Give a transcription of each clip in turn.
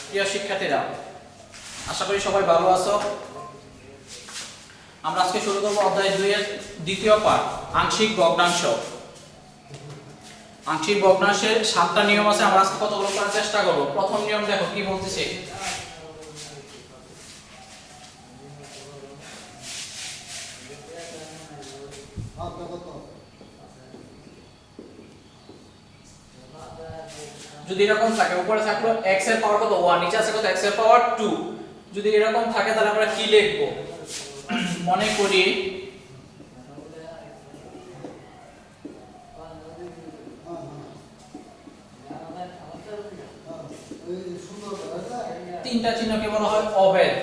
প্রিয় শিক্ষার্থীরা, আশা করি সবাই ভালো আছো। আমরা আজকে শুরু করব অধ্যায় 2 এর দ্বিতীয় পাঠ, আংশিক ভগ্নাংশ। আংশিক ভগ্নাংশের 7টা নিয়ম আছে, আমরা আজকে কতগুলো করার চেষ্টা করব। প্রথম নিয়ম দেখো কি বলতেছে। যদি এরকম থাকে, উপরে থাকলো x এর পাওয়ার কত 1, নিচে আছে কত x এর পাওয়ার 2। যদি এরকম থাকে তাহলে আমরা কি লিখব? মনে করি তিনটা চিহ্নকে বলা হয় অভেদ।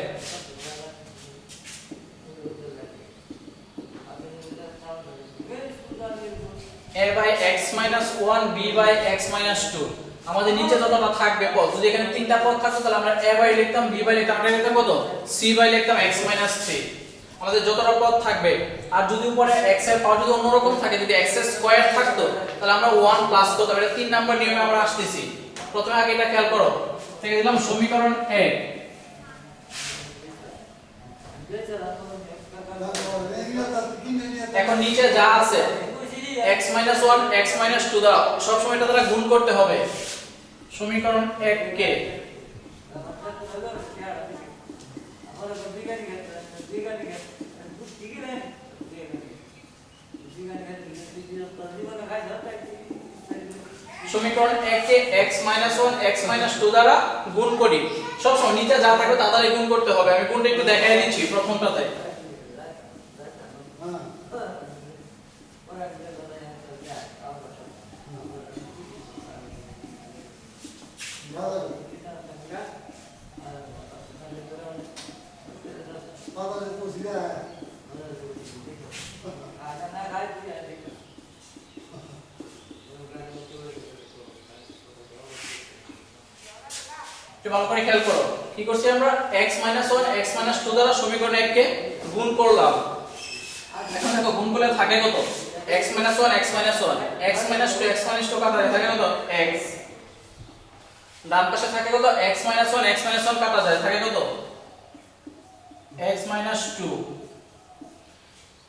a by x minus 1 b by x minus 2। আমাদের নিচে যতটা থাকবে পদ, যদি এখানে তিনটা পদ থাকতো তাহলে আমরা a by লিখতাম, b by লিখতাম, আমরা লিখতাম কত c by লিখতাম x minus 3। আমাদের যতটা পদ থাকবে, আর যদি উপরে x এর পাওয়ার যদি অন্যরকম থাকে, যদি x স্কয়ার থাকতো তাহলে আমরা 1 প্লাস করতাম। এটা 3 নাম্বার নিয়মে আমরা আসতেছি। প্রথমে আগে এটা খেয়াল করো। থেকে দিলাম সমীকরণ 1। এখন নিচে যা আছে x 1 x 2 দ্বারা সব সময় এটা দ্বারা গুণ করতে হবে সমীকরণ 1 কে। সমীকরণ 1 কে x 1 x 2 দ্বারা গুণ করি। সব সময় নিচে যা থাকবে তা দ্বারা গুণ করতে হবে। আমি গুণটা একটু দেখাই দিচ্ছি প্রথমটাতে। ভালো করে খেয়াল করো, কি করছি আমরা? x 1 x 2 দ্বারা সমীকরণ 1 কে গুণ করলাম। এখন দেখো গুণ করলে থাকে কত? x 1 x 1 x 2 x 2 কাটা যায়, থাকে কত? x। ডান পাশে থাকে কত? x 1 x 1 কাটা যায়, থাকে কত? x 2।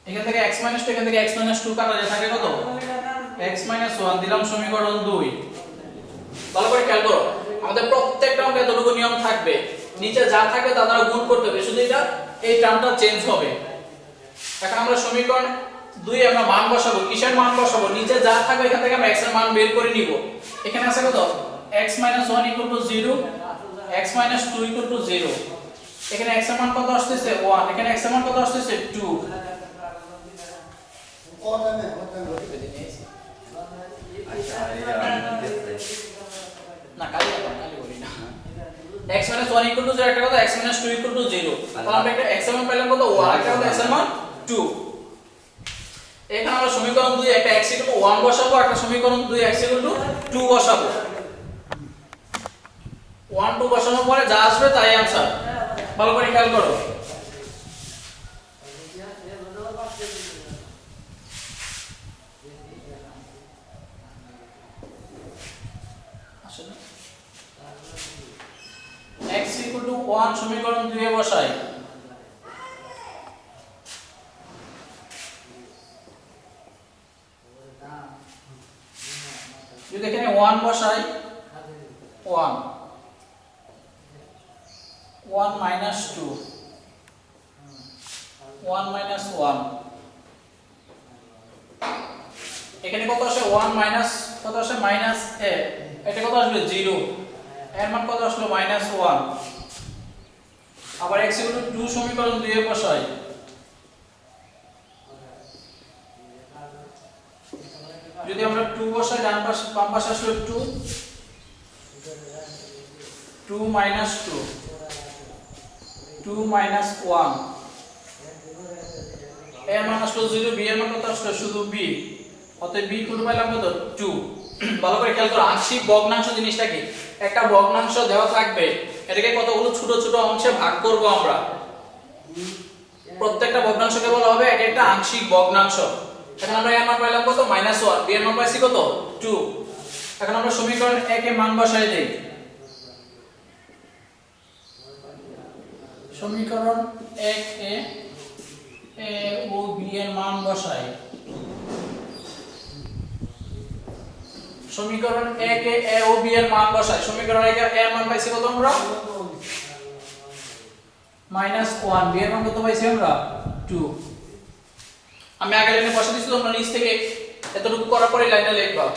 এখান থেকে x 2, এখান থেকে x 2 কাটা যায়, থাকে কত? x 1 দিলাম সমীকরণ 2। ভালো করে খেয়াল করো, আমাদের প্রত্যেকটা অঙ্কে এতটুকু নিয়ম থাকবে, নিচে যা থাকবে তা দ্বারা গুণ করতে হবে, শুধু এটা এই টার্মটা চেঞ্জ হবে। এখন আমরা সমীকরণ 2 আমরা মান বসাবো। কিসের মান বসাবো? নিচে যা থাকবে এখান থেকে আমরা x এর মান বের করে নিব। এখানে আছে কত? x 1 0, x 2 0। এখানে x এর মান কত আসছে? 1। এখানে x এর মান কত আসছে? 2। না কালি বলি না। x 1 0 একটা কথা, x 2 0। তাহলে আমরা একটা x এর মান পেলাম কত? 1। একটা কথা x এর মান 2। এখানে আমরা সমীকরণ 2 একটা x 1 বসাবো, একটা সমীকরণ 2 x 2 বসাবো। 1 2 বসানোর পরে যা আসবে তাই आंसर। ভালো করে খেয়াল করো। x 1 সমীকরণ 2 এ বসাই। যদি এখানে 1 বসাই, 1 1 2 1 1। এখানে কত আসে? 1 মাইনাস কত আসে? Minus a। এটা কত আসবে? 0। এর মান কত আসলো? -1। আবার x 2 সমীকরণ 2 এ বসাই। যদি আমরা 2 বসাই, ডান পাশে বাম পাশে আসলো 2 2 2 1। এর মান আসলো 0, b এর মান কত আসলো? শুধু b। অতএব b কোন পাইলাম কত? 2। ভালো করে খেয়াল করো, আংশিক ভগ্নাংশ জিনিসটা কি? একটা ভগ্নাংশ দেওয়া থাকবে, এটাকে কতগুলো ছোট ছোট অংশে ভাগ করব আমরা। প্রত্যেকটা ভগ্নাংশকে বলা হবে এক একটা আংশিক ভগ্নাংশ। এখন আমরা এর মান পাইলাম কত? -1। b এর মান পাইছি কত? 2। এখন আমরা সমীকরণ 1 এ মান বসাই দেই। সমীকরণ 1 এ ও বি এর মান বসাই। সমীকরণ 1 এ ও বি এর মান বসাই। সমীকরণ 1 এর মান পাইছি কত আমরা? -1। বি এর মান কত পাইছি আমরা? 2। আমি আগে লাইনে বসা দিছি, তোমরা নিচ থেকে এতটুকু করার পরে লাইনে লিখবা।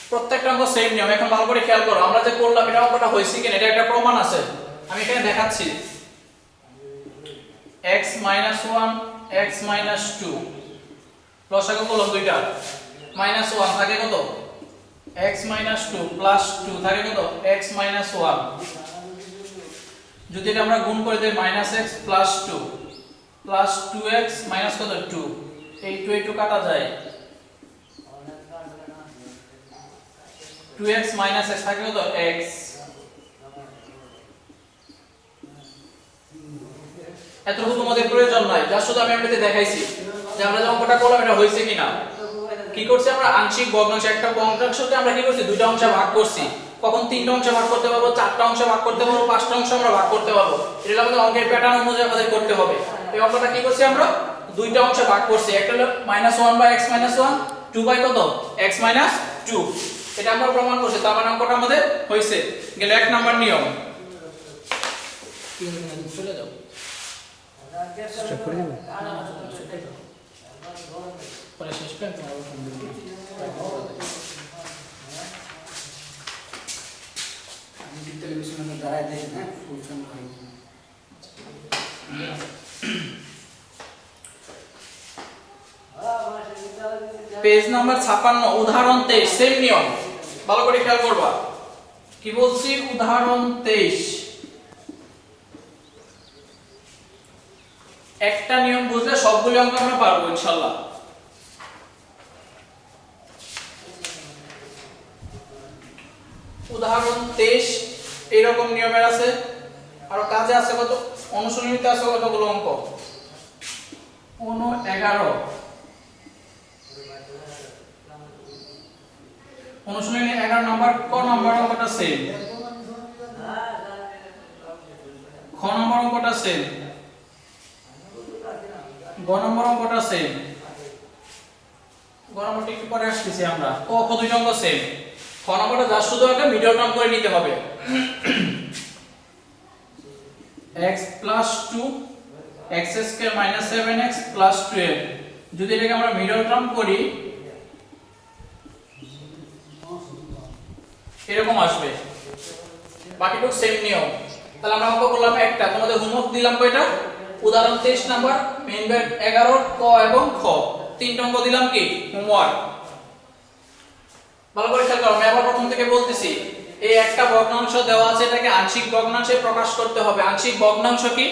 প্রত্যেকটা অঙ্ক সেম নিয়ম। এখন ভালো করে খেয়াল করো, আমরা যে করলাম এটা অঙ্কটা হইছে কিনা এটা একটা প্রমাণ আছে। আমি এখানে দেখাচ্ছি x - 1 x - 2 লসাগু করলাম দুইটা। -1 থাকে কত? x - 2 + 2 থাকে কত? x - 1। যদি এটা আমরা গুণ করে দেই -x + 2 + 2x - কত? 2। এই 2 একটু কাটা যায়। 2x - x থাকে কত? x। এতটুকু তোমাদের প্রয়োজন নাই, যা শুধু আমি আপনাদের দেখাইছি যে আমরা যে অঙ্কটা করলাম এটা হইছে কিনা। কি করছি আমরা? আংশিক ভগ্নাংশ। একটা ভগ্নাংশকে আমরা কি করছি? দুইটা অংশে ভাগ করছি। কখন তিনটা অংশে ভাগ করতে পারবো, চারটা অংশে ভাগ করতে পারবো, পাঁচটা অংশে আমরা ভাগ করতে পারবো। এটা আমাদের অঙ্কের প্যাটার্ন অনুযায়ী আমাদের করতে হবে। এই অঙ্কটা কি করছি আমরা? দুইটা অংশে ভাগ করছি। একটা হলো -1/x - 1, 2 বাই কত? x - 2। এটা আমরা প্রমাণ করছি, তার মানে অঙ্কটা আমাদের হইছে। গেল 1 নাম্বার নিয়ম। চলে যাও। স্টপ করে দেব না, পরে শেষ করে তোমার ফোন দিবি। আমি টেলিভিশনে দাঁড়ায় দেখি না ফুলশন হয়। পেজ নাম্বার 56, উদাহরণ 23, সেম নিয়ম। ভালো করে খেয়াল করবা। কি বলছি? উদাহরণ 23। একটা নিয়ম বুঝলে সবগুলো অঙ্ক আমরা পারবো ইনশাআল্লাহ। উদাহরণ 23 এরকম নিয়মের আছে। আর কাজে আছে কত? অনুশীলনীতে আছে কতগুলো অঙ্ক? 11। অনুশীলনী 11 নাম্বার। ক নাম্বার অঙ্কটা সেম, খ নাম্বার অঙ্কটা সেম, গ নম্বর অঙ্কটা সেম। গ নম্বরটা একটু পরে আসতেছি আমরা। ক খ দুইটা অঙ্ক সেম। খ নম্বরটা যা শুধু একটা মিডল টার্ম করে নিতে হবে। x + 2 x² - 7x + 12। যদি এটাকে আমরা মিডল টার্ম করি এরকম আসবে। বাকিটুকু সেম নিয়ম। তাহলে আমরা অঙ্ক করলাম একটা। তোমাদের হোমওয়ার্ক দিলাম কয়টা? উদাহরণ 23 নাম্বার, মেইন ব্যাক 11, ক এবং খ। তিনটা অঙ্ক দিলাম কি হোমওয়ার্ক। ভালো করে খেয়াল করো। আমি আবার প্রথম থেকে বলতেছি, এই একটা ভগ্নাংশ দেওয়া আছে, এটাকে আংশিক ভগ্নাংশে প্রকাশ করতে হবে। আংশিক ভগ্নাংশ কি?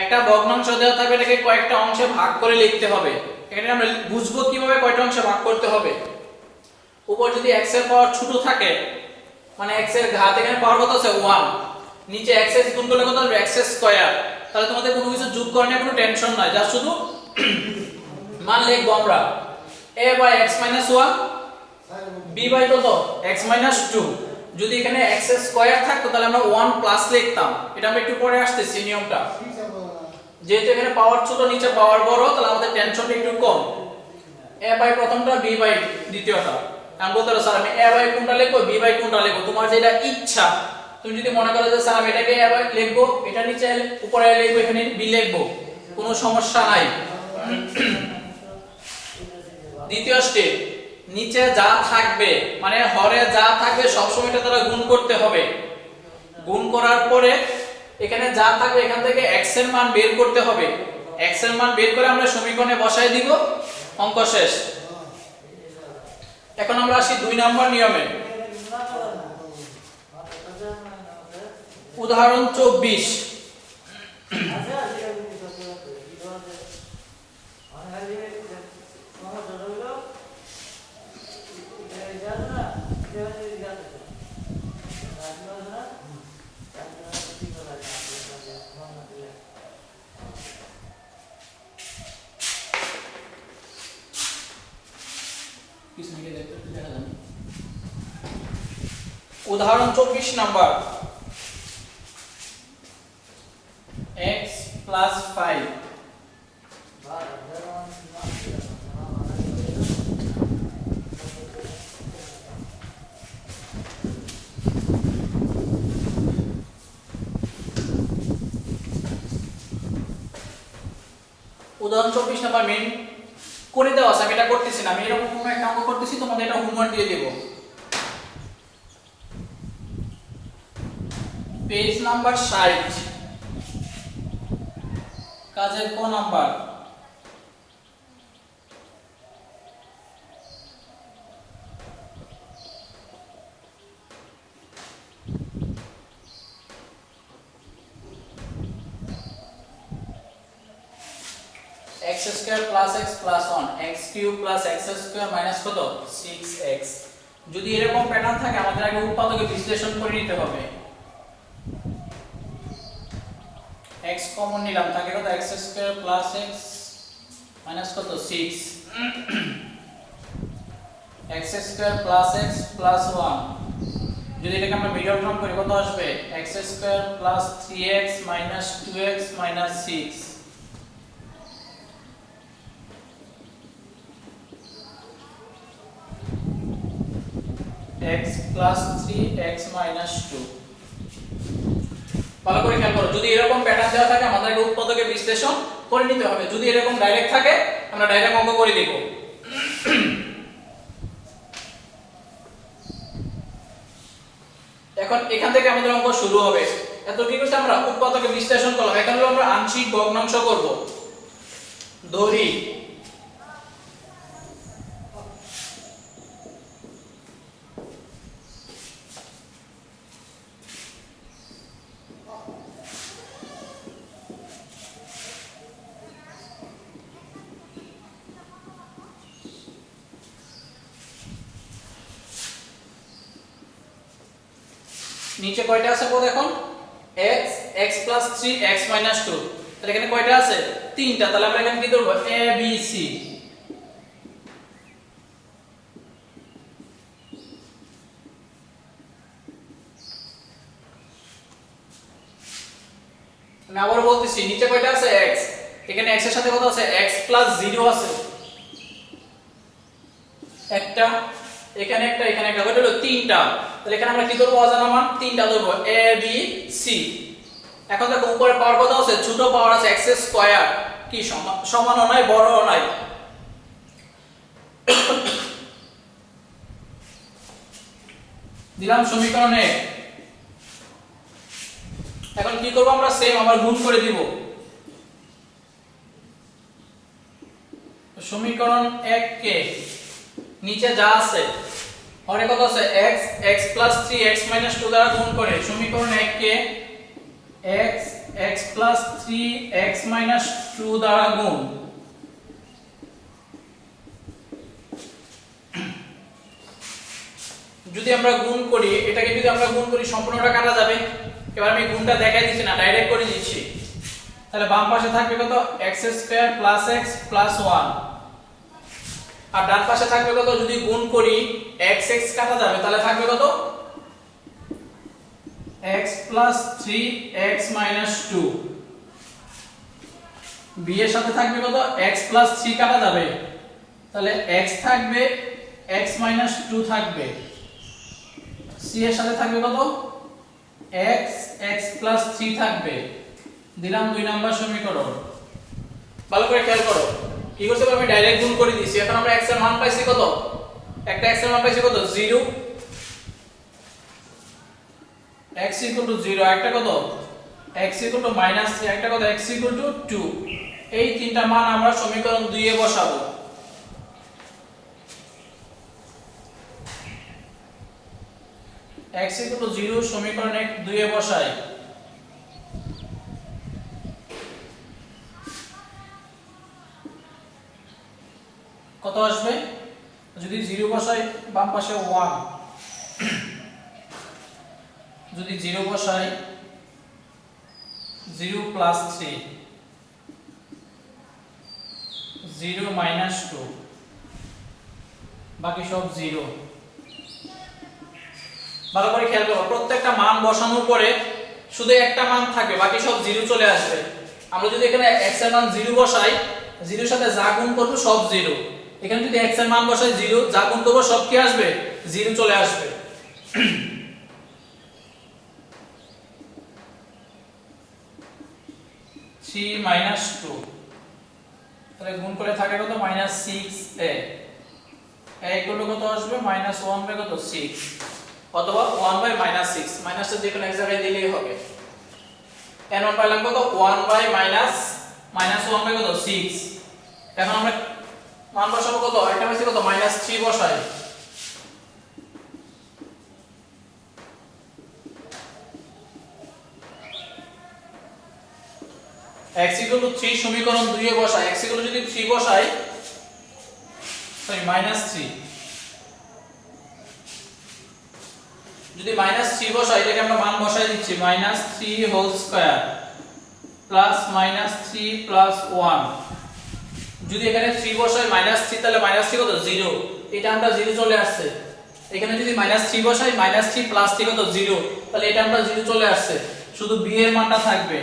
একটা ভগ্নাংশ দেওয়া থাকবে, এটাকে কয়েকটা অংশে ভাগ করে লিখতে হবে। এখানে আমরা বুঝবো কিভাবে কয়টা অংশে ভাগ করতে হবে। উপর যদি x এর পাওয়ার ছোট থাকে, মানে x এর ঘাত, এখানে পাওয়ার কত আছে? 1। নিচে x গুণ করলে কত হবে? x²। তাহলে তোমাদের কোনো কিছু যোগ করার নিয়ে কোনো টেনশন নাই, যা শুধু মান লিখবো আমরা। a by x - 1, b by কত? x - 2। যদি এখানে x² থাকতো তাহলে আমরা 1 প্লাস লিখতাম। এটা আমরা একটু পরে আসতেছি নিয়মটা। যেহেতু এখানে পাওয়ার ছোট, নিচে পাওয়ার বড়, তাহলে আমাদের টেনশনটা একটু কম। a বাই প্রথমটা, b বাই দ্বিতীয়টা। আমি বলতে পারো স্যার আমি a বাই কোনটা লিখবো, b বাই কোনটা লিখবো, তোমার যেটা ইচ্ছা। তুমি যদি মনে করো যে স্যার আমি এটাকে a বাই লিখবো, এটা নিচে উপরে লিখবো, এখানে b লিখবো, কোনো সমস্যা নাই। দ্বিতীয় স্টেপ, নিচে যা থাকবে মানে হরে যা থাকবে সবসময় এটা দ্বারা গুণ করতে হবে। গুণ করার পরে এখানে যা থাকবে এখান থেকে x এর মান বের করতে হবে। x এর মান বের করে আমরা সমীকরণে বসাই দিব, অঙ্ক শেষ। এখন আমরা আসি 2 নম্বর নিয়মে। উদাহরণ 24। किसने के देखते थे ज़्यादा नहीं। উদাহরণ 24 নাম্বার x + 5 উদাহরণ 24 নাম্বার মেইন করে দেওয়া আছে, আমি এটা করতেছি না, আমি এরকম কোনো একটা অঙ্ক করতেছি, তোমাদের এটা হোমওয়ার্ক দিয়ে দেব। পেজ নাম্বার 60 কাজের ক number. x square plus x plus 1 x cube plus x square minus কত 6x। যদি এরকম প্যাটার্ন থাকে আমাদের আগে উৎপাদকে বিশ্লেষণ করে নিতে হবে। x কমন নিলাম, থাকে কত x square plus x minus কত 6 x square plus x plus 1। যদি এটাকে আমরা মিডল টার্ম করি কত আসবে x square plus 3x minus 2x minus 6। x plus 3x minus 2। ভালো করে খেয়াল করো, যদি এরকম প্যাটার্ন দেওয়া থাকে আমাদেরকে উৎপাদকে বিশ্লেষণ করে নিতে হবে। যদি এরকম ডাইরেক্ট থাকে আমরা ডাইরেক্ট অঙ্ক করে দেব। এখন এখান থেকে আমাদের অঙ্ক শুরু হবে। এত কি করতে আমরা উৎপাদকে বিশ্লেষণ করলাম, এখন আমরা আংশিক ভগ্নাংশ করব। ধরি নিচে কয়টা আছে পদ এখন x x plus 3 x minus 2, তাহলে এখানে কয়টা আছে তিনটা। তাহলে আমরা এখানে কি করব a b c। আমি আবার বলতেছি নিচে কয়টা আছে x, এখানে x এর সাথে কত আছে x plus 0 আছে একটা, এখানে একটা, এখানে একটা, কয়টা হলো তিনটা। তাহলে এখানে আমরা কি করব অজানা মান তিনটা ধরব a b c। এখন দেখো উপরে পাওয়ার কত আছে ছোট পাওয়ার আছে x স্কয়ার, কি সমানও নাই বড়ও নাই। দিলাম সমীকরণে। এখন কি করব আমরা সেম আবার গুণ করে দিব। সমীকরণ 1 কে নিচে যা আছে আর কত আছে x x plus 3x minus 2 দ্বারা গুণ করে সমীকরণ 1 কে x x plus 3x minus 2 দ্বারা গুণ। যদি আমরা গুণ করি এটাকে, যদি আমরা গুণ করি সম্পূর্ণটা কাটা যাবে। এবার আমি গুণটা দেখাই দিচ্ছি না, ডাইরেক্ট করে দিচ্ছি। তাহলে বাম পাশে থাকবে কত x square plus x plus 1, আর ডান পাশে থাকবে কত যদি গুণ করি x x কাটা যাবে তাহলে থাকবে কত x plus 3x minus 2। b এর সাথে থাকবে কত x plus 3 কাটা যাবে তাহলে x থাকবে x minus 2 থাকবে। c এর সাথে থাকবে কত x x plus 3 থাকবে। দিলাম 2 নাম্বার সমীকরণ। ভালো করে খেয়াল করো কি করতে পারবে, আমি ডাইরেক্ট গুণ করে দিয়েছি। এখন আমরা x এর মান পাইছি কত, একটা x এর মান পাইছি কত 0, x equal to 0, একটা কত x equal to -3, একটা কত x equal to 2। এই তিনটা মান আমরা সমীকরণ 2 এ বসাবো। x equal to 0 সমীকরণ 2 এ বসাই। কত আসবে যদি 0 বসাই বাম পাশে 1, যদি 0 বসাই 0 plus 3 0 minus 2 বাকি সব 0। ভালো করে খেয়াল করো, প্রত্যেকটা মান বসানোর পরে শুধু একটা মান থাকবে, বাকি সব জিরো চলে আসবে। আমরা যদি এখানে x এর মান 0 বসাই, 0 এর সাথে যা গুণ করব সব 0। এখানে যদি x এর মান বসাই 0, যা গুণ করব সব কি আসবে? 0 চলে আসবে। 3 - 2, তাহলে গুণ করে থাকে কত? -6a। a ইকুয়াল টু কত আসবে? -1 কত? 6, অথবা 1/-6, মাইনাসটা যে কোনো এক জায়গায় দিলেই হবে। n1 পাইলাম কত? 1/-1 কত? 6। এখন আমরা মান বসাবো কত? একটা পাইছি কত? -3 বসাই। x = 3 সমীকরণ 2 এ বসাই। x = যদি 3 বসাই, সরি -3, যদি -3 বসাই, এটাকে আমরা মান বসাই দিচ্ছি -3 হোল স্কয়ার প্লাস -3 প্লাস 1। যদি এখানে 3 বসাই -3, তাহলে -3 কত? 0। এটা আমরা 0 চলে আসছে। এখানে যদি -3 বসাই, -3 প্লাস 3 কত? 0, তাহলে এটা আমরা 0 চলে আসছে। শুধু b এর মানটা থাকবে।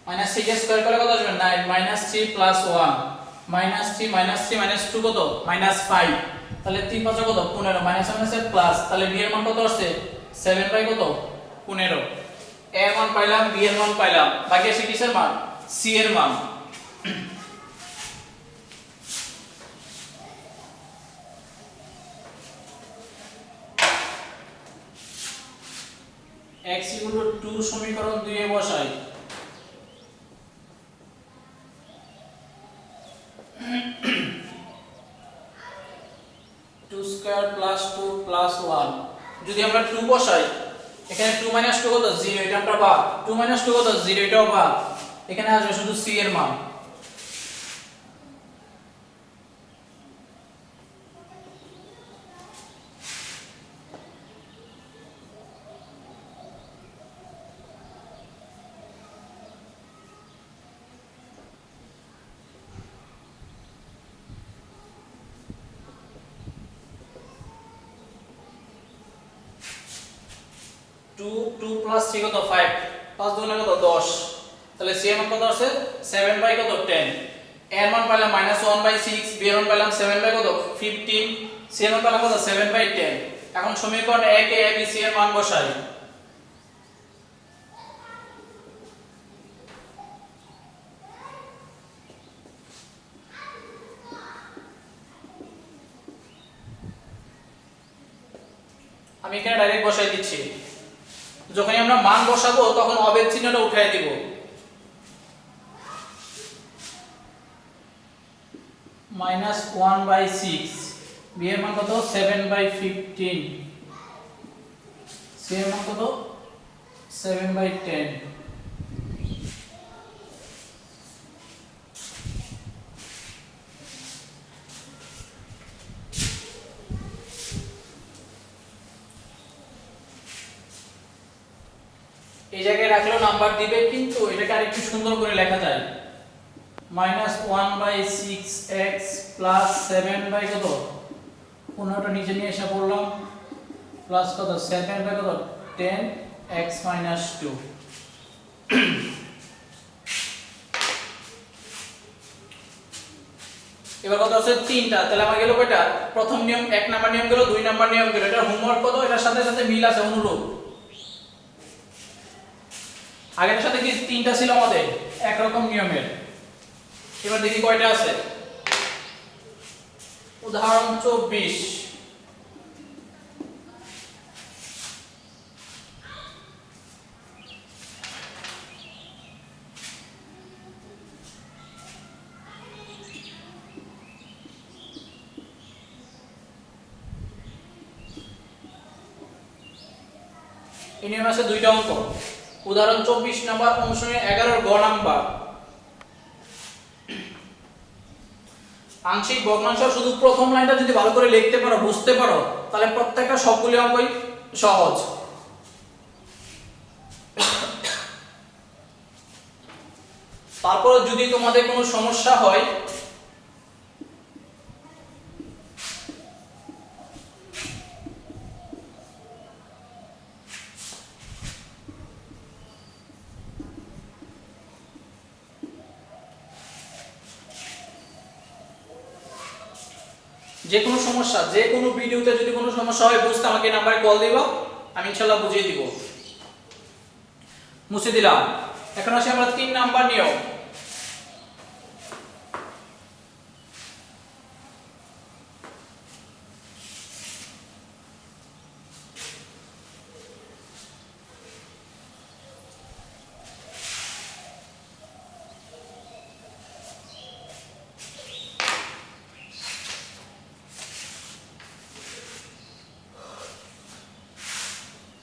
-6 স্কয়ার করে কত আসবে? 9, -3 প্লাস 1, -3 -2 কত? -5, তাহলে 3 5 কত? 15, -1 প্লাস, তাহলে b এর মান কত আসছে? 7 বাই কত? 15। a এর মান পাইলাম, b এর মান পাইলাম, বাকি আছে কিসের মান? c এর মান। x = 2 সমীকরণ 2 এ বসাই। 2 স্কয়ার প্লাস 2 প্লাস 1, যদি আমরা 2 বসাই, এখানে 2 - 2 কত? 0, এটা আমরা বাদ। 2 - 2 কত? 0, এটাও বাদ। এখানে আসবে শুধু c এর মান। টু প্লাস 3 কত? 5, 5 দুগুণে কত? 10, তাহলে c এর মান কত আছে? 7 বাই কত? 10। a এর মান পাইলাম -1/6, b এর মান পাইলাম 7 বাই কত? 15, c এর মান পাইলাম কত? 7/10। এখন সমীকরণ 1 এ a b c এর মান বসাই। আমি এখানে ডাইরেক্ট বসাই দিচ্ছি। যখন আমরা মান বসাবো তখন অবেদ চিহ্নটা উঠাই দিব। -1/6, b এর মান কত? 7/15, c এর মান কত? 7/10। এই জায়গায় রাখলেও নাম্বার দিবে, কিন্তু এটাকে আরেকটু সুন্দর করে লেখা যায়। -1/6x প্লাস 7 বাই কত? 15টা নিচে নিয়ে এসে পড়লাম, প্লাস কত? 7 বাই কত? 10x - 2। এবার কত আছে? 3টা। তাহলে আমার গেল কয়টা? প্রথম নিয়ম, 1 নাম্বার নিয়ম গেল, 2 নাম্বার নিয়ম গেল। এটা হোমওয়ার্ক কত? এটার সাথে সাথে মিল আছে, অনুরূপ। আগের সাথে কি 3টা ছিল আমাদের একরকম নিয়মের। এবার দেখি কয়টা আছে। উদাহরণ 24। এই নিয়মে আছে দুইটা অঙ্ক। উদাহরণ 24 নাম্বার অনুশীলনী 11 গ নাম্বার। আংশিক ভগ্নাংশ শুধু প্রথম লাইনটা যদি ভালো করে লিখতে পারো, বুঝতে পারো, তাহলে প্রত্যেকটা সবগুলো অঙ্কই সহজ। তারপর যদি তোমাদের কোনো সমস্যা হয় যে কোনো সমস্যা, যে কোনো ভিডিওতে যদি কোনো সমস্যা হয় বুঝতে আমাকে এই নাম্বারে কল দিবা, আমি ইনশাআল্লাহ বুঝিয়ে দিব। মুছে দিলাম। এখন আসি আমরা 3 নাম্বার নিয়ম।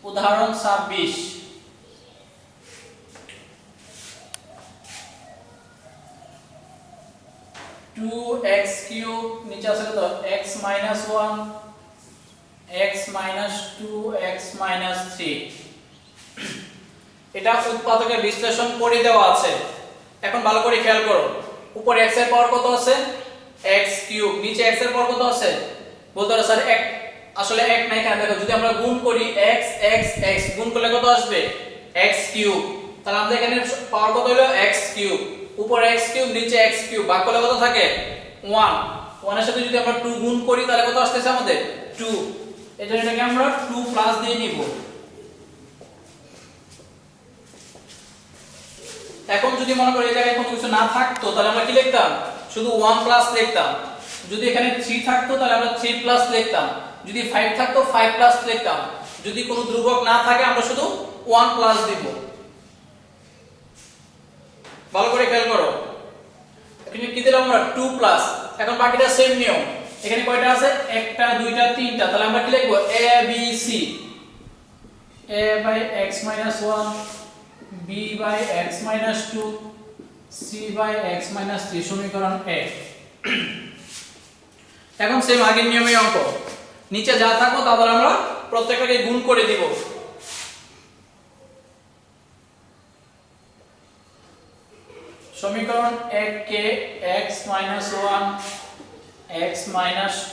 উদাহরণ 26। টু এক্স কিউব নিচে আছে কত x - 1 x - 2 x - 3। এটা উৎপাদকের বিশ্লেষণ করে দেওয়া আছে। এখন ভালো করে খেয়াল করো, উপরে x এর পাওয়ার কত আছে x কিউব, নিচে x এর পাওয়ার কত আছে, বলতে পারো স্যার এক, আসলে এক নাই, এখানে দেখো যদি আমরা গুণ করি x x x গুণ করলে কত আসবে x কিউব, তাহলে আমাদের এখানে পাওয়ার কত হলো x কিউব, উপরে x কিউব নিচে x কিউব, ভাগ করলে কত থাকে 1, 1 এর সাথে যদি আমরা 2 গুণ করি তাহলে কত আসতেছে আমাদের 2, এজন্য এটাকে আমরা 2 প্লাস দিয়ে নিব। এখন যদি মনে করি এই জায়গায় কোনো কিছু না থাকতো তাহলে আমরা কি লিখতাম, শুধু 1 প্লাস লিখতাম। যদি এখানে 3 থাকতো তাহলে আমরা 3 প্লাস লিখতাম, যদি 5 থাকতো 5 প্লাস লিখতাম, যদি কোনো ধ্রুবক না থাকে আমরা শুধু 1 প্লাস দিব। ভালো করে খেয়াল করো, এখানে কি দিলাম আমরা 2 প্লাস। এখন বাকিটা সেম নিয়ম, এখানে কয়টা আছে একটা দুইটা তিনটা, তাহলে আমরা কি লিখব a b c, a by x minus 1, b by x minus 2, c by x minus 3 সমীকরণ 1। এখন সেম আগের নিয়মে অঙ্ক, নিচে যা থাকবে তাদের আমরা প্রত্যেকটাকে গুণ করে দিব। সমীকরণ 1 কে x - 1 x -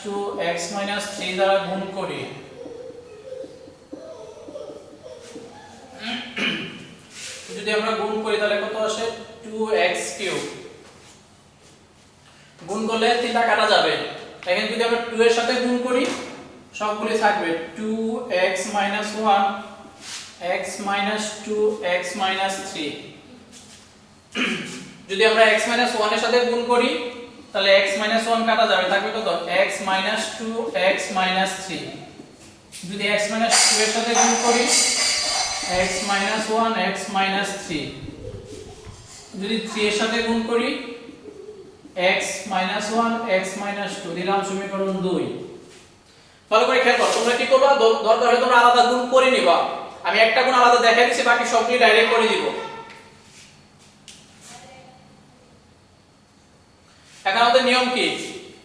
2 x - 3 দ্বারা গুণ করি। যদি আমরা গুণ করি তাহলে কত আসে 2x কিউব, গুণ করলে 3টা কাটা যাবে। এখানে যদি আমরা 2 এর সাথে গুণ করি সবগুলো থাকবে 2x - 1 x - 2 x - 3। যদি আমরা x - 1 এর সাথে গুণ করি তাহলে x - 1 কাটা যাবে, থাকবে কত x - 2 x - 3। যদি x - 2 এর সাথে গুণ করি x - 1 x - 3। যদি 3 এর সাথে গুণ করি x - 1 x - 2, দিলাম সমীকরণ 2। ভালো করে খেয়াল করো, তোমরা কি করবা, দরকার হলে তোমরা আলাদা গুণ করে নিবা, আমি একটা গুণ আলাদা দেখাই দিচ্ছি, বাকি সবগুলো ডাইরেক্ট করে দিব। এখন আমাদের নিয়ম কি,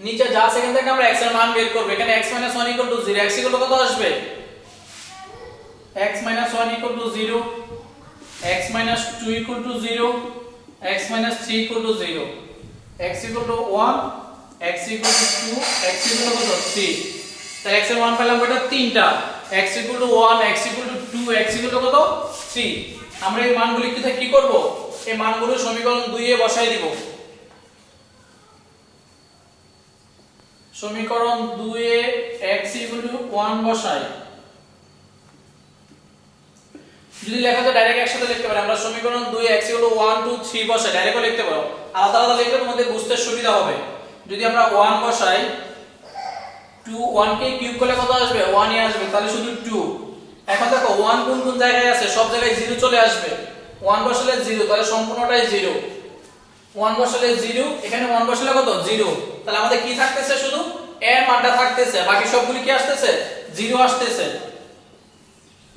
নিচে যা আছে এখান থেকে আমরা x এর মান বের করব। এখানে x - 1 = 0, x = কত আসবে x - 1 = 0, x - 2 = 0, x - 3 = 0, x = 1 x = 2 x = কত 3। তাহলে x এর মান পেলাম কয়টা, তিনটা, x = 1 x = 2 x = কত 3। আমরা এই মানগুলো কি করব, এই মানগুলো সমীকরণ 2 এ বসাই দিব। সমীকরণ 2 এ x = 1 বসাই। যদি লেখা যায় ডাইরেক্ট একসাথে লিখতে পারি আমরা, সমীকরণ 2 এ x = 1 2 3 বসাই, ডাইরেক্টও লিখতে পারো, আলাদা আলাদা লিখলে তোমাদের বুঝতে সুবিধা হবে। যদি আমরা 1 বসাই, 2 1 কে কিউব করলে কত আসবে 1 ই আসবে, তাহলে শুধু 2। এখন দেখো 1 কোন কোন জায়গায় আছে, সব জায়গায় 0 চলে আসবে, 1 বসালে 0, তাহলে সম্পূর্ণটাই 0। 1 বসালে 0, এখানে 1 বসালে কত 0, তাহলে আমাদের কি থাকতেছে, শুধু এর মানটা থাকতেছে, বাকি সবগুলো কি আসতেছে 0 আসতেছে।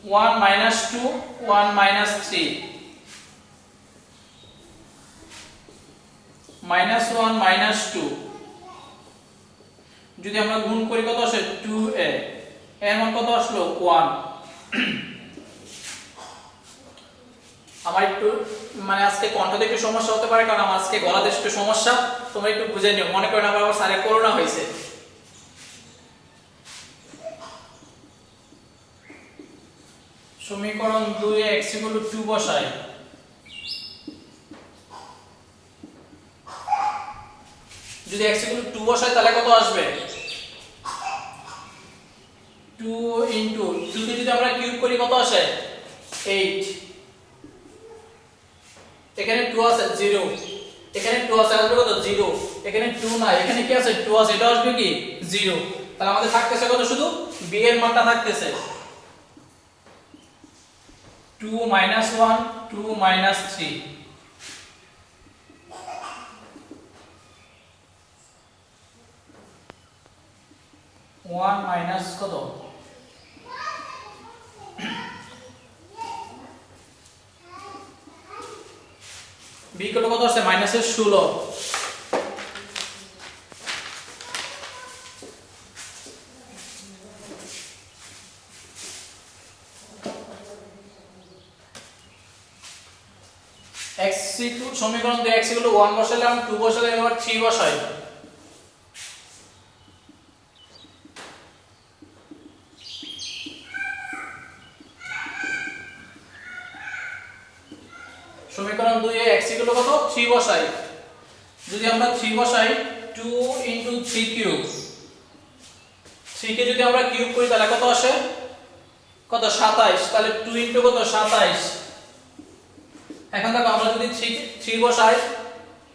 1 minus 2 1 minus 3 minus 1 minus 2 যদি আমরা গুণ করি কত আসে 2a এর মান কত আসলো 1 আমার একটু মানে আজকে কণ্ঠতে একটু সমস্যা হতে পারে কারণ আমার আজকে গলাতে একটু সমস্যা তোমরা একটু বুঝে নিও মনে করো না আবার স্যারে করোনা হয়েছে সমীকরণ 2 এ x 2 বসাই যদি x 2 বসাই তাহলে কত আসবে 2 ইনটু 2 দিয়ে যদি আমরা কিউব করি কত আসে 8 এখানে 2 আছে 0 এখানে 2 আছে আসবে কত 0 এখানে 2 নাই এখানে কি আছে 2 আছে এটা আসবে কি 0 তাহলে আমাদের থাকতেছে কত শুধু b এর মানটা থাকতেছে 2 minus 1 2 minus 3 1 minus কত b কত আছে মাইনাস 16 x সমীকরণ 2 x 1 বসালাম 2 বসালে এবার 3 বসাই সমীকরণ 2 এ x কত 3 বসাই যদি আমরা 3 বসাই 2 ইনটু 3 কিউব 3 কে যদি আমরা কিউব করি তাহলে কত আসে কত 27 তাহলে 2 ইনটু কত 27 এখন দেখো আমরা যদি 3 বসাই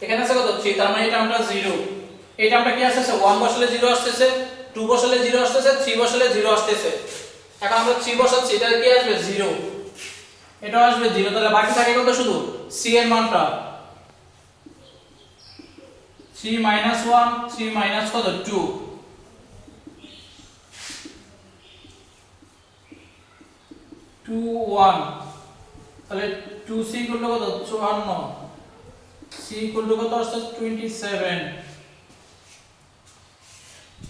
এখানে আছে কত 3 তার মানে এটা আমরা 0 এটা আমরা কি আসছে 1 বসালে 0 আসতেছে 2 বসালে 0 আসতেছে 3 বসালে 0 আসতেছে এখন আমরা 3 বসাচ্ছি এটা কি আসবে 0 এটা আসবে 0 তাহলে বাকি থাকে কত শুধু c এর মানটা 3 minus 1 3 minus কত 2 2 1 তাহলে 2c করলে কত 54 c করলে কত আসছে 27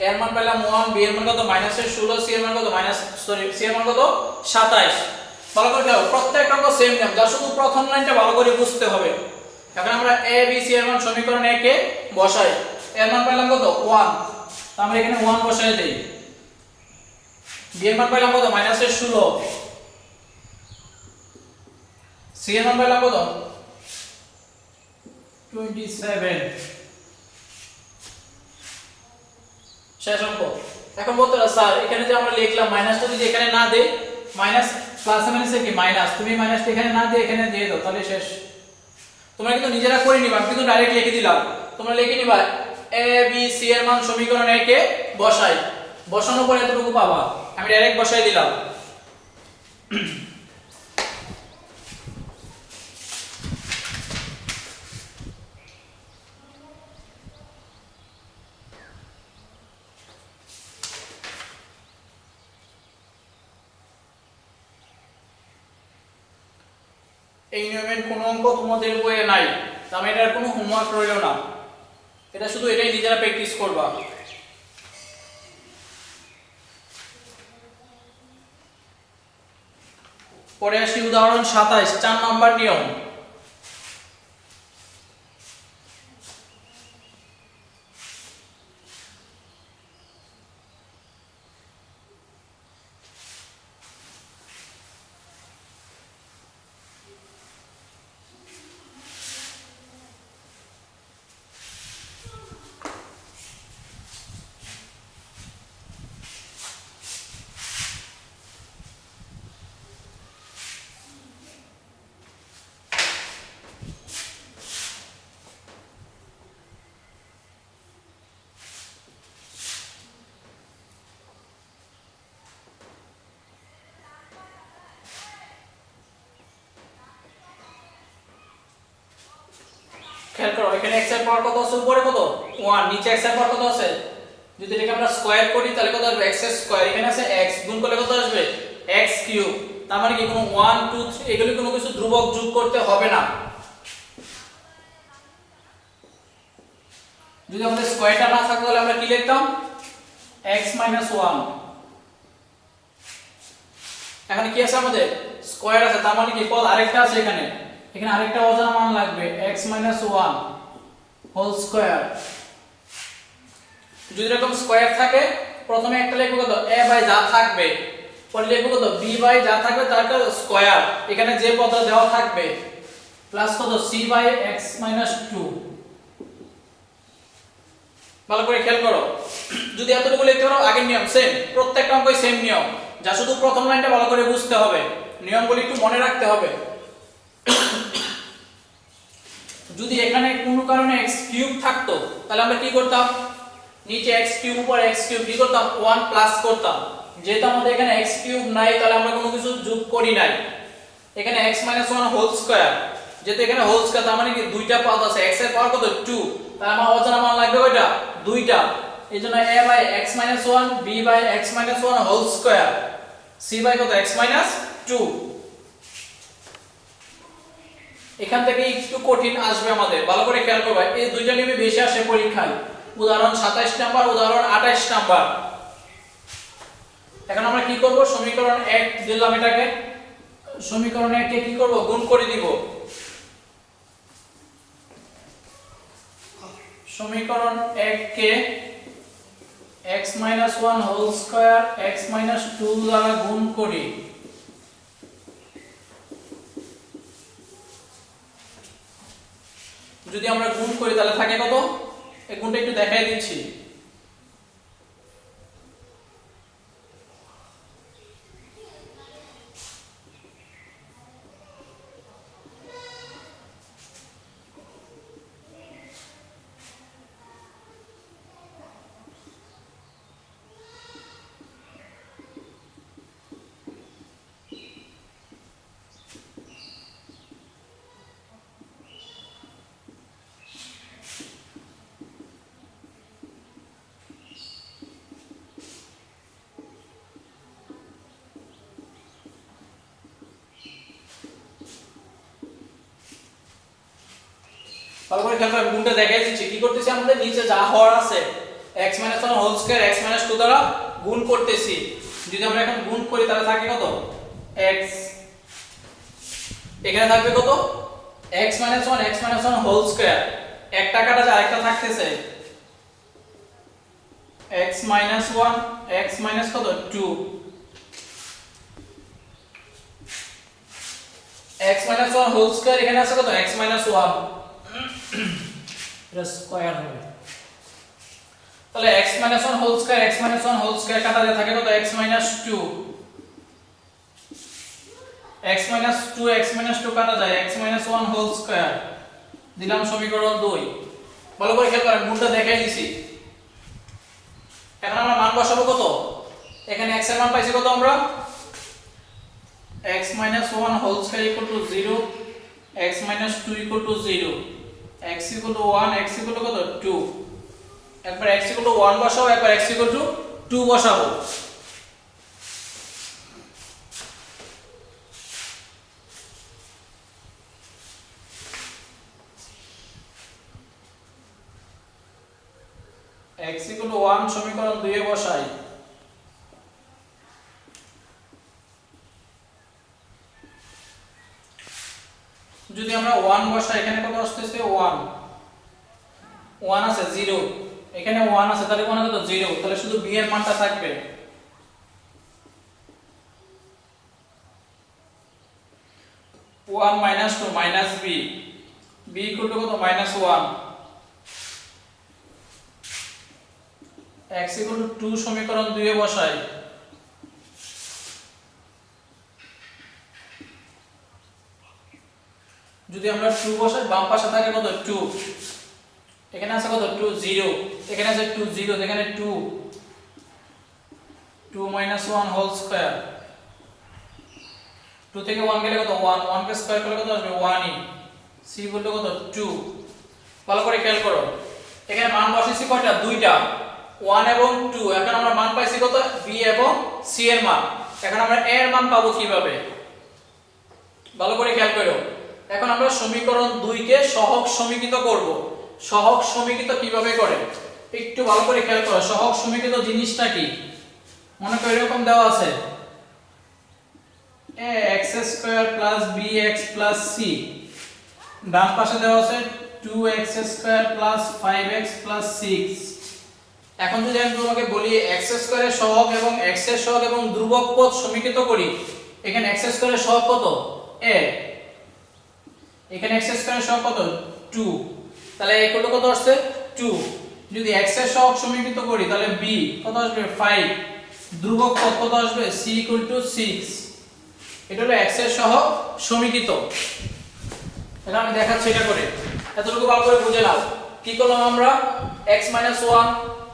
এর মান পেলাম 1 b এর মান কত -16 c এর মান কত c এর মান কত 27 ভালো করে দাও প্রত্যেকটা অঙ্ক সেম নিয়ম যা শুধু প্রথম লাইনটা ভালো করে বুঝতে হবে এখন আমরা a b c এর মান সমীকরণ 1 এ বসাই এর মান পেলাম কত 1 তো আমরা এখানে 1 বসাই দেই b এর মান পেলাম কত -16 c এর মান পেলাম কত 27 শেষ অঙ্ক এখন বলতে স্যার এখানে যে আমরা লিখলাম মাইনাসটা যদি এখানে না দেই মাইনাস প্লাস মাইনাসে কি মাইনাস তুমি মাইনাসটা এখানে না দিয়ে এখানে দিয়ে দাও তাহলে শেষ তোমরা কিন্তু নিজেরা করে নিবা আমি কিন্তু ডাইরেক্ট লিখে দিলাম তোমরা লিখে নিবা a b c এর মান সমীকরণ 1 এ বসাই বসানোর পরে এতটুকু পাবা আমি ডাইরেক্ট বসাই দিলাম এই নিয়মের কোনো অঙ্ক তোমাদের বইয়ে নাই তাহলে এটার কোনো হোমওয়ার্ক রইল না এটা শুধু এটাই নিজেরা প্র্যাকটিস করবা পরে আসি উদাহরণ 27 4 নাম্বার নিয়ম খেয়াল করো এখানে x এর পাওয়ার কত আছে উপরে কত 1 নিচে x এর পাওয়ার কত আছে যদি এটাকে আমরা স্কয়ার করি তাহলে কত আসবে x এর স্কয়ার এখানে আছে x গুণ করলে কত আসবে x কিউব তার মানে কি কোনো 1 2 3 এগুলো কোনো কিছু ধ্রুবক যোগ করতে হবে না। যদি আমাদের স্কয়ারটা না থাকতো তাহলে আমরা কি লিখতাম x 1। এখানে কি আছে আমাদের স্কয়ার আছে, তার মানে কি পদ আরেকটা আছে, এখানে এখানে আরেকটা অজানা মান লাগবে x 1 হোল স্কয়ার। যদি এরকম স্কয়ার থাকে প্রথমে একটা লিখব কত a বাই যা থাকবে, পরে লিখব কত b বাই যা থাকবে তার স্কয়ার, এখানে যে পদটা দেওয়া থাকবে প্লাস কত c বাই x 2। ভালো করে খেয়াল করো, যদি এতটুকু লিখতে পারো আগের নিয়ম সেম, প্রত্যেকটা অঙ্কই সেম নিয়ম, যা শুধু প্রথম লাইনটা ভালো করে বুঝতে হবে, নিয়মগুলো একটু মনে রাখতে হবে। যদি এখানে কোনো কারণে x কিউব থাকতো তাহলে আমরা কি করতাম, নিচে x কিউব উপর x কিউব কি করতাম 1 প্লাস করতাম। যেহেতু আমাদের এখানে x কিউব নাই তাহলে আমরা কোনো কিছু যোগ করি নাই, এখানে x 1 হোল স্কয়ার, যেহেতু এখানে হোল স্কয়ার তার মানে কি দুইটা পদ আছে, x এর পাওয়ার কত 2, তার আমার অজানা মান লাগবে কয়টা দুইটা, এইজন্য a by x 1 b by x 1 whole square c by কত x 2। এখান থেকে একটু কঠিন আসবে আমাদের, ভালো করে খেয়াল করবে, এই দুইটা নিয়মে বেশি আসে পরীক্ষায়, উদাহরণ 27 নাম্বার, উদাহরণ 28 নাম্বার। এখন আমরা কি করব, সমীকরণ 1 দিলাম, এটাকে সমীকরণ 1 কে কি করব গুণ করে দিব, সমীকরণ 1 কে x 1 হোল স্কয়ার x 2 দ্বারা গুণ করি। যদি আমরা গুণ করি তাহলে থাকে কত, এই গুণটা একটু দেখাই দিচ্ছি। ভালো করে খেয়াল করে গুণটা দেখাই দিচ্ছি, কি করতেছি আমাদের নিচে যা হর আছে x 1 হোল স্কয়ার x 2 দ্বারা গুণ করতেছি। যদি আমরা এখন গুণ করি তাহলে থাকে কত x, এখানে থাকবে কত x 1 হোল স্কয়ার, একটা কাটা যায় আরেকটা থাকতেছে x 1 x কত 2, x 1 হোল স্কয়ার, এখানে আছে কত x 1 এটা স্কয়ার হবে, তাহলে x 1 whole square x 1 whole square কাটা যায় থাকে কত x 2, x 2 কাটা যায় x 1 হোল স্কয়ার, দিলাম সমীকরণ 2। ভালো করে খেয়াল করেন গুণটা দেখাই দিছি। এখন আমরা মান বসাবো কত, এখানে x এর মান পাইছি কত আমরা x 1 whole square = 0, x 2 = 0, x = 1 x = কত 2, একবার x = 1 বসাবো, একবার x = 2 বসাবো। x = 1 সমীকরণ 2 এ বসাই, যদি আমরা 1 বসাই এখানে কত আসতেছে 1 1 আছে 0, এখানে 1 আছে তাহলে কোন কত 0, তাহলে শুধু b এর মানটা থাকবে, 1 - 2 - b, b = কত -1, x = 2 সমীকরণ 2 এ বসাই, যদি আমরা 2 বসাই বাম পাশে থাকে কত 2, এখানে আছে কত 2 0, এখানে আছে 2 0, এখানে 2 2 - 1 হোল স্কয়ার, 2 থেকে 1 গেলে কত 1, 1 কে স্কয়ার করলে কত আসবে 1ই, c বলতে কত 2। ভালো করে খেয়াল করো, এখানে মান বসাইছি কয়টা দুইটা 1 এবং 2, এখন আমরা মান পাইছি কত b এবং c এর মান। এখন আমরা a এর মান পাবো কিভাবে, ভালো করে খেয়াল করো। এখন আমরা সমীকরণ 2 কে সহগ সমীকৃত করব। সহগ সমীকৃত কিভাবে করে একটু ভালো করে খেয়াল করো। সহগ সমীকৃত জিনিসটা কি? মনে করো এরকম দেওয়া আছে ax² + bx + c, ডান পাশে দেওয়া আছে 2x² + 5x + 6। এখন যদি আমি তোমাকে বলি x² এর সহগ এবং x এর সহগ এবং ধ্রুবক পদ সমীকৃত করি, এখানে x² এর সহগ কত? a, এখানে x² এর সহগ কত? 2, তাহলে a কত কত আসছে? 2। যদি x এর সহগ সমীকৃত করি তাহলে b কত আসবে? 5। ধ্রুবক পদ কত আসবে? c = 6। এটা হলো x এর সহগ সমীকৃত। এটা আমি দেখাচ্ছি এটা করে, এতটুকু ভালো করে বুঝে নাও। কি করলাম আমরা? x - 1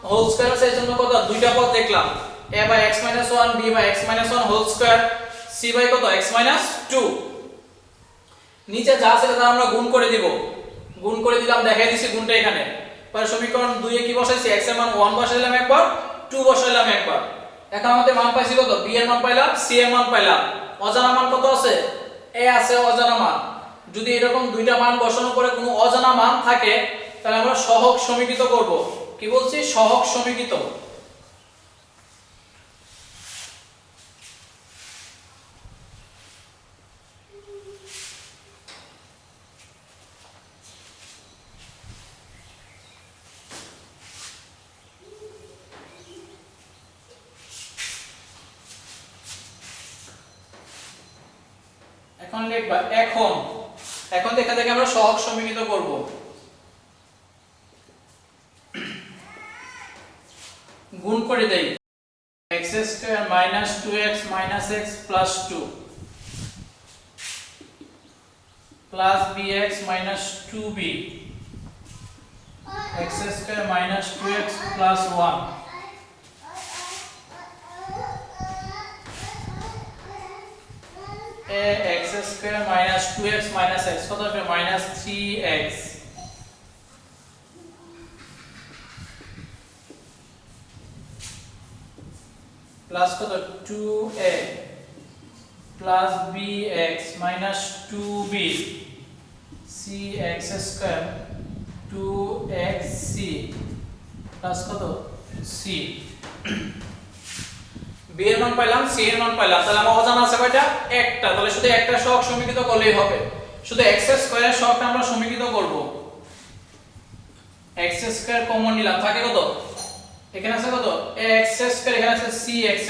হোল স্কয়ার আছে, এর জন্য কত? দুইটা পদ দেখলাম, a / x - 1, b / x - 1 whole square, c / কত? x - 2। নিচে যা আছে তা আমরা গুণ করে দিব। গুণ করে দিলাম, দেখাই দিছি গুণটা এখানে। পরে সমীকরণ 2 এ কি বসাইছি? x এর মান 1 বসাইলাম একবার, 2 বসাইলাম একবার। এখন আমাদের মান পাইছি কত? b এর মান পাইলাম, c এর মান পাইলাম। অজানা মান কত আছে? a আছে অজানা মান। যদি এরকম দুইটা মান বসানোর পরে কোনো অজানা মান থাকে তাহলে আমরা সহগ সমীকৃত করব। কি বলছি? সহগ সমীকৃত। এখন লিখবা এখন। এখন দেখা থেকে আমরা সহগ সমীকৃত করব। গুণ করে দেই, x² - 2x - x + 2 plus bx - 2b, x² - 2x + 1, x² - 2x - x কত হবে? -3x প্লাস কত? 2a plus bx - 2b cx² 2xc plus কত? c। b এর মান পাইলাম, c এর মান পাইলাম, তাহলে আমার অজানা আছে কয়টা? একটা। তাহলে শুধু একটা সহগ সমীকৃত করলেই হবে। শুধু x² এর সহগটা আমরা সমীকৃত করব। x² কমন নিলাম, থাকে কত? এখানে আছে কত? x², এখানে আছে cx²।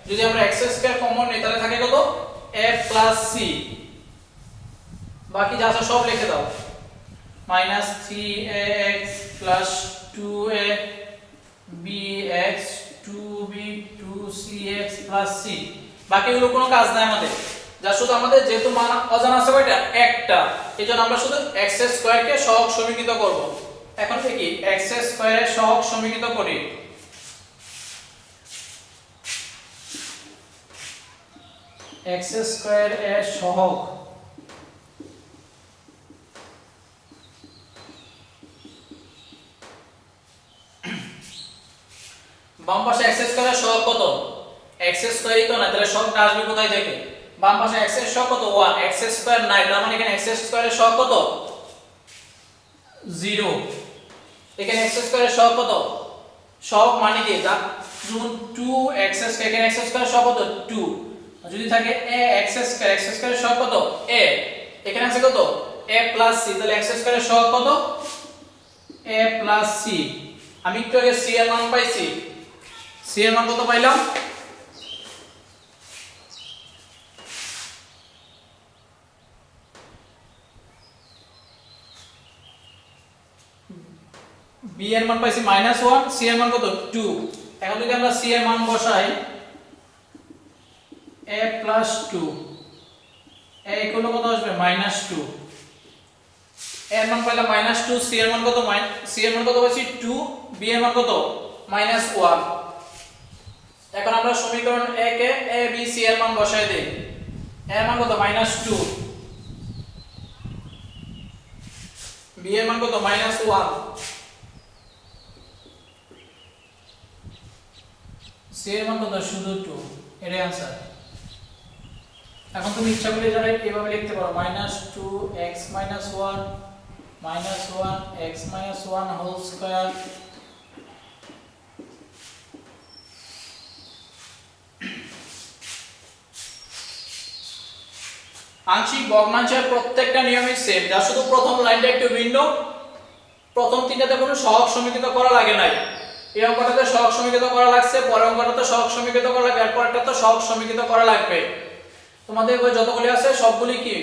যদি আমরা x² কমন নিই তাহলে থাকে কত? a + c। বাকি যা আছে সব লিখে দাও। -3ax + 2a bx 2b 2cx + c। বাকিগুলো কোনো কাজ নাই আমাদের। যা শুধু আমাদের যেহেতু মান অজানা আছে কয়টা? একটা। এজন্য আমরা শুধু x² কে সহগ সমীকৃত করব। এখন থেকে x² এর সহগ সমীকৃত করি। x² এর সহগ বাম পাশে x² এর সহগ কত? x² তো না, তাহলে সহগটা আসবে কোথায় থেকে? বাম পাশে x এর সহগ কত? 1, x² নাই, তার মানে এখানে x² এর সহগ কত? 0। এখানে x² এর সহগ কত? সহগ মানে কি? যখন 2x², এখানে x² এর সহগ কত? 2। যদি থাকে x² এর সহগ কত? a। এখানে আছে কত? a + c, তাহলে x² এর সহগ কত? a + c। আমি একটু আগে c এর মান পাইছি, c এর মান কত পাইলাম? b এর মান পাইছি -1, c এর মান কত? 2। এখন যদি আমরা c এর মান বসাই, a + 2, a = কত আসবে? -2। a এর মান পাইলাম -2, c এর মান কত? c এর মান কত পাইছি? 2, b এর মান কত? -1। এখন আমরা সমীকরণ 1 এ a b c এর মান বসাই দেই। a এর মান কত? -2, b এর মান কত? -1, c এর মান কত? শুধু 2। এর आंसर। এখন তুমি ইচ্ছা করলে যারা এভাবে লিখতে পারো -2x - 1 -1x - 1 হোল স্কয়ার আংশিক ভগ্নাংশের প্রত্যেকটা নিয়মই সেম, যা শুধু প্রথম লাইনটা একটু ভিন্ন। প্রথম তিনটাতে কোনো সহগ সমীকৃত করা লাগে নাই, এই অঙ্কটাতে সহগ সমীকৃত করা লাগছে, পরের অঙ্কটাতে সহগ সমীকৃত করা লাগবে, এরপর একটা তো সহগ সমীকৃত করা লাগবে। তোমাদের বই যতগুলি আছে সবগুলি কি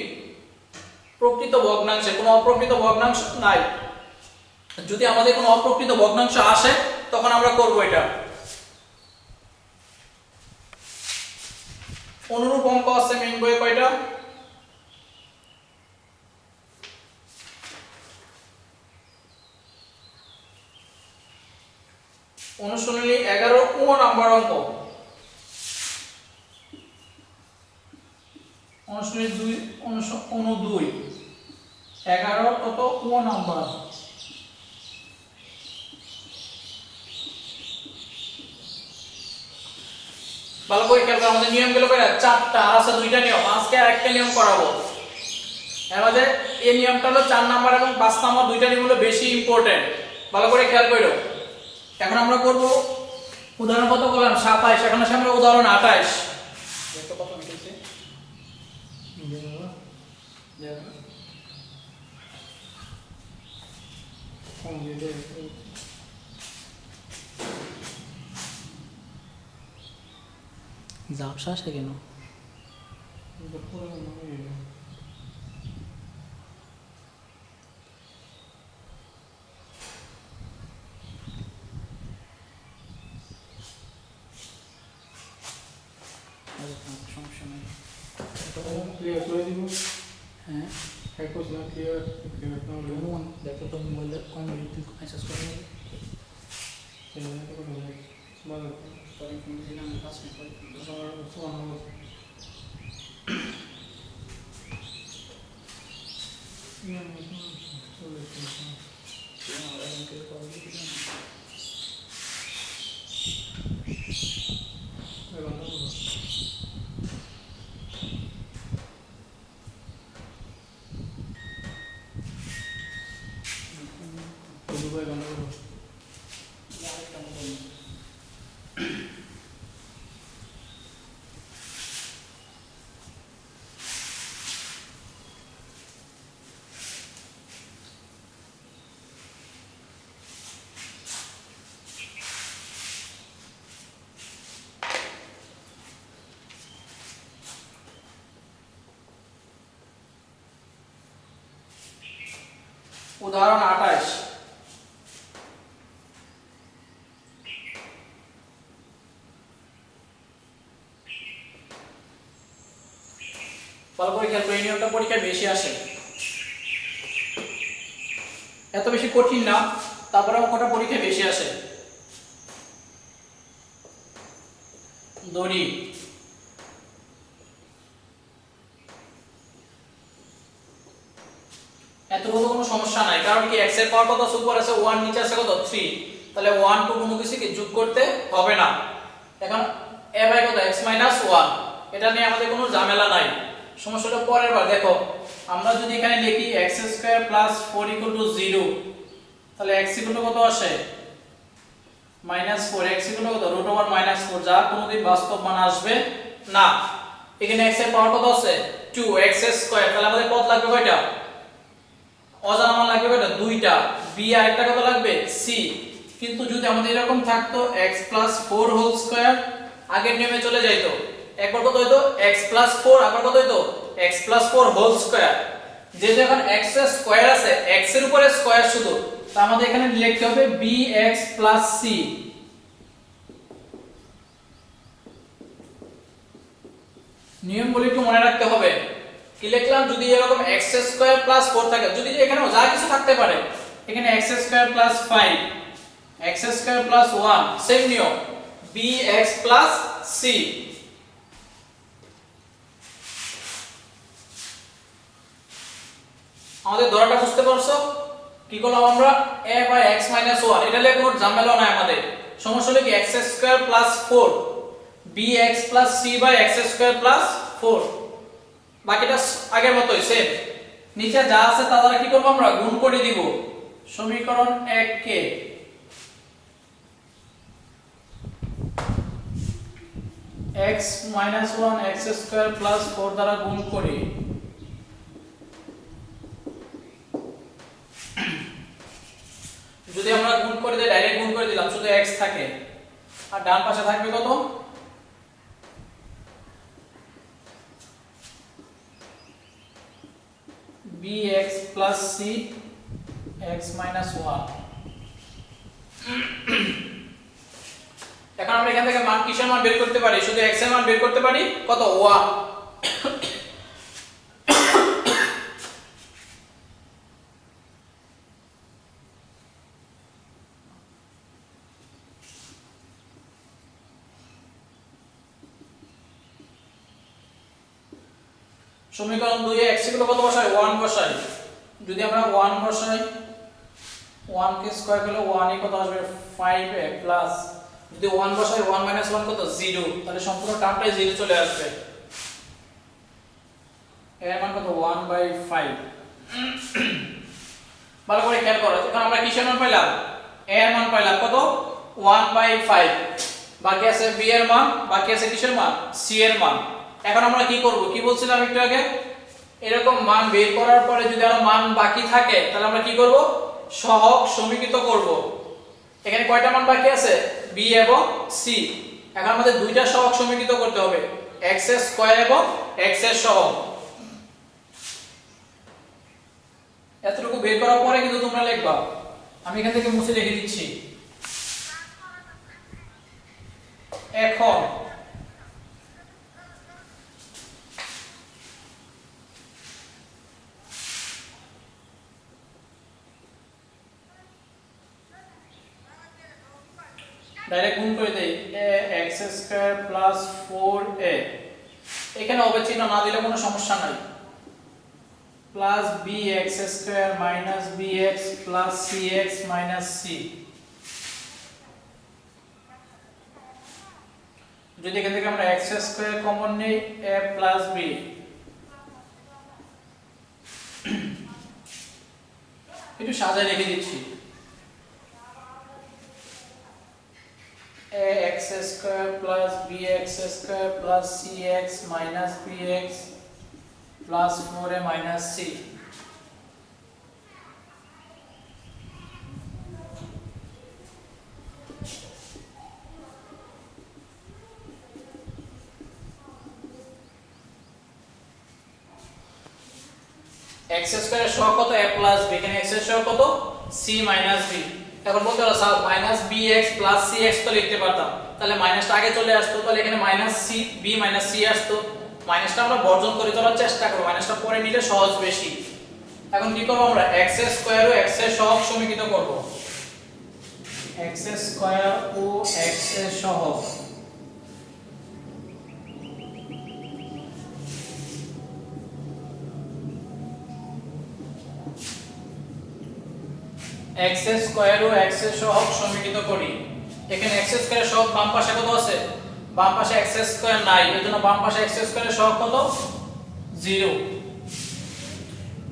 প্রকৃত ভগ্নাংশে, কোনো অপ্রকৃত ভগ্নাংশ নাই। যদি আমাদের কোনো অপ্রকৃত ভগ্নাংশ আসে তখন আমরা করব এটা। অনুরূপ অঙ্ক আছে মেইন বইয়ে কয়টা? অনুশীলনী 11 নাম্বার অঙ্ক, অনুশীলনী 2 11 কত নাম্বার। ভালো করে খেয়াল করো, আমাদের নিয়মগুলো কয়টা? 4টা, আর আছে 2টা নিয়ম। আজকে আরেকটা নিয়ম করাবো। আমাদের এই নিয়মটা হলো 4 নাম্বার এবং 5 নাম্বার, 2টা নিয়ম হলো বেশি ইম্পর্টেন্ট। ভালো করে খেয়াল করো। এখন আমরা করব উদাহরণ কত করলাম? 27। এখন আসলে আমরা উদাহরণ 28। দেখো কত লিখেছি। ঝাপসা আসে কেন? সমস্যা নেই, ক্লিয়ার করে দিব। হ্যাঁ হ্যাঁ কোশ্চেন ক্লিয়ার ক্লিয়ার না হলে দেখো তুমি বললে কোন ভিডিও মেসেজ করে নেবে, এখানে তো কোনো মানে পরে ফোন দিলাম 5 মিনিট পরে সমান উদাহরণ 28। ভালো করে খেয়াল করে, এই নিয়মটা পরীক্ষায় বেশি আসে, এত বেশি কঠিন না, তারপরে অঙ্কটা পরীক্ষায় বেশি আসে। দড়ি এতটুকু কোনো সমস্যা নাই, কারণ কি x এর পাওয়ার কত আছে? উপর আছে 1, নিচে আছে কত? 3, তাহলে 1 2 কোনো কিছু কি যোগ করতে হবে না। এখন a বাই কত? x - 1, এটা নিয়ে আমাদের কোনো ঝামেলা নাই। সমস্যাটা পরের বার দেখো, আমরা যদি এখানে লিখি x² + 4 = 0, তাহলে x কত আসে? -4, x কত? √(-4), যা কোনোদিন বাস্তব মান আসবে না। এখানে x এর পাওয়ার কত আছে? 2x², তাহলে আমাদের পদ লাগবে কয়টা? অজানা মান লাগবে কয়টা? 2টা। b আর একটা কত লাগবে? c। কিন্তু যদি আমাদের এরকম থাকতো x + 4 হোল স্কয়ার, আগের নিয়মে চলে যাইতো, একবার কত হইতো? x + 4, আবার কত হইতো? x + 4 whole square. যেহেতু এখন x এর স্কয়ার আছে, x এর উপরে স্কয়ার শুধু, তো আমাদের এখানে লিখতে হবে bx + c। নিয়মগুলি একটু মনে রাখতে হবে। কি লিখলাম? যদি এরকম x² + 4 থাকে, যদি এখানেও যা কিছু থাকতে পারে, এখানে x² + 5, x² + 1, সেম নিয়ম, bx + c। আমাদের ধরাটা বুঝতে পারছো? কি করলাম আমরা? a বাই x - 1, এটা লিখে কোনো ঝামেলা নাই আমাদের। সমস্যা হলো কি x² + 4, bx + c by x² + 4। বাকিটা আগের মতোই সেম। নিচে যা আছে তা দ্বারা কি করব আমরা গুণ করে দিব। সমীকরণ 1 কে x - 1 x² + 4 দ্বারা গুণ করি। যদি আমরা গুণ করে দিই, ডাইরেক্ট গুণ করে দিলাম, শুধু x থাকে আর ডান পাশে থাকবে কত bx + c x - 1। এখন আমরা এখান থেকে মান কিসের মান বের করতে পারি? শুধু x এর মান বের করতে পারি কত 1। সমীকরণ 2 এ x গুলো কত বসাই 1 বসাই। যদি আমরা 1 বসাই 1 কে স্কয়ার করলে 1 এ কত আসবে 5a প্লাস যদি 1 বসাই 1 - 1 কত 0, তাহলে সম্পূর্ণ টার্মটাই 0 চলে আসবে। এর মান কত 1/5। ভালো করে খেয়াল করো, এখন আমরা কিসের মান পাইলাম? a এর মান পাইলাম কত 1/5। বাকি আছে b এর মান, বাকি আছে কিসের মান c এর মান। এখন আমরা কি করব? কি বলছিলাম একটু আগে, এরকম মান বের করার পরে যদি আরো মান বাকি থাকে তাহলে আমরা কি করব? সহগ সমীকৃত করব। এখানে কয়টা মান বাকি আছে? b এবং c। এখন আমাদের দুইটা সহগ সমীকৃত করতে হবে, x² এবং x এর সহগ। এতটুকু বের করার পরে কিন্তু তোমরা লিখবা। আমি এখান থেকে মুছে রেখে দিচ্ছি। এখন ডাইরেক্ট গুণ করে দেই ax² + 4a। এখানে অবচিহ্ন না দিলে কোনো সমস্যা নাই। Plus bx² - bx + cx - c। যদি এখান থেকে আমরা x² কমন নেই a + b, একটু সাজায় রেখে দিচ্ছি। ax² + bx² + cx - bx + 4a - c। x² এর সহগ কত a + b, এখানে x এর সহগ কত c - b। এখন বলতে পারো স্যার -bx + cx তো লিখতে পারতাম, তাহলে মাইনাসটা আগে চলে আসতো, তাহলে এখানে -b - c আসতো। মাইনাসটা আমরা বর্জন করে চলার চেষ্টা করব, মাইনাসটা পরে নিলে সহজ বেশি। এখন কি করব আমরা x² ও x এর সহগ সমীকৃত করব। x² ও x এর সহগ x² ও x এর সহগ সমীকৃত করি। এখানে x² এর সহগ বাম পাশে কত আছে? বাম পাশে x² নাই, এজন্য বাম পাশে x² এর সহগ কত 0।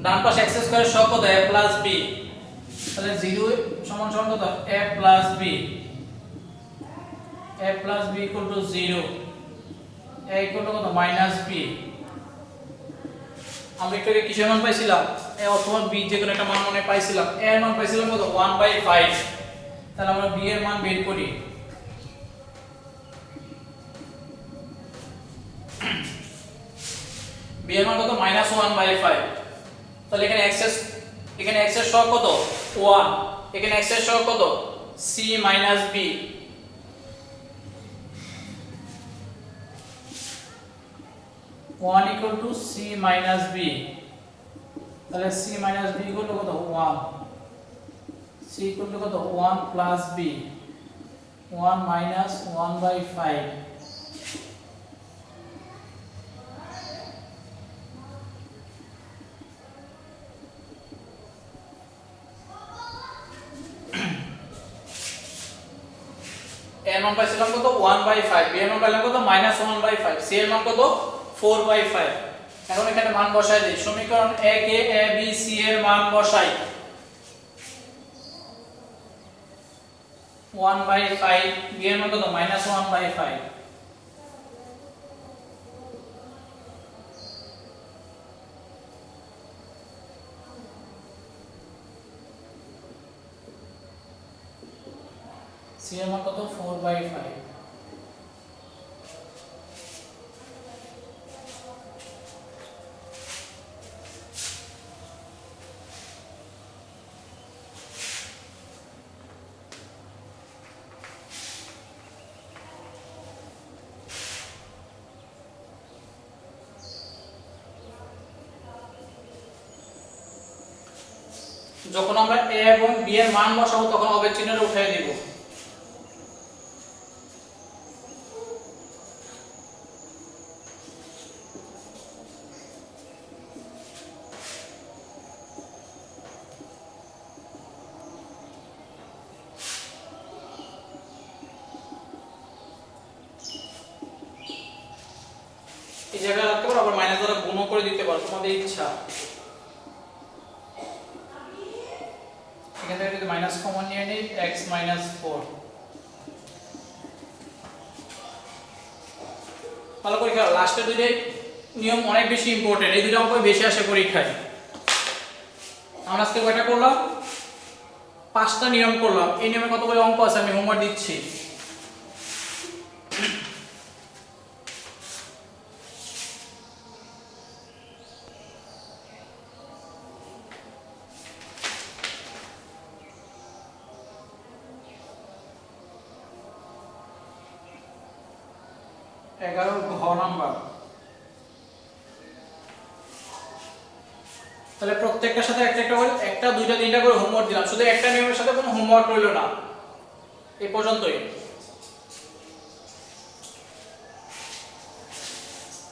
ডান পাশে x² এর সহগ কত a + b, তাহলে 0 = কত a + b। a + b = 0, a = কত -b। আমরা একটু আগে কিসের মান পাইছিলাম? a অথবা b যে কোনো একটা মান মনে পাইছিলাম। a এর মান পাইছিলাম কত 1/5। তাহলে আমরা b এর মান বের করি। b এর মান কত -1/5। তাহলে এখানে x এর সহগ কত 1, এখানে x এর সহগ কত c - b। (1 = c - b), তাহলে c - b কত 1, c কত 1 + b, 1 - 1/5। এর মান পাইছিলাম কত 1/5, b এর মান পাইলাম কত -1/5, c এর মান কত 4/5। এখন এখানে মান বসাই দিই, সমীকরণ a K a b c এর মান বসাই। 1/5 b এর মান কত -1/5, c এর মান কত 4/5। যখন আমরা a এবং b এর মান বসাবো তখন অবের চিহ্নটা উঠিয়ে দিব। এই জায়গায় রাখতে পারো, আবার মাইনাস দ্বারা গুণ করে দিতে পারো, তোমাদের ইচ্ছা। এখান থেকে যদি মাইনাস কমন নিয়ে নিই x - 4। ভালো করে খেয়াল, লাস্টের দুইটাই নিয়ম অনেক বেশি ইম্পর্টেন্ট, এই দুটো অঙ্ক বেশি আসে পরীক্ষায়। আমরা আজকে কয়টা করলাম? 5টা নিয়ম করলাম। এই নিয়মে কতগুলো অঙ্ক আছে আমি হোমওয়ার্ক দিচ্ছি। এগারো ঘ নাম্বার। তাহলে প্রত্যেকটার সাথে একটা একটা করে, একটা দুইটা তিনটা করে হোমওয়ার্ক দিলাম, শুধু একটা নিয়মের সাথে কোনো হোমওয়ার্ক রইল না। এই পর্যন্তই।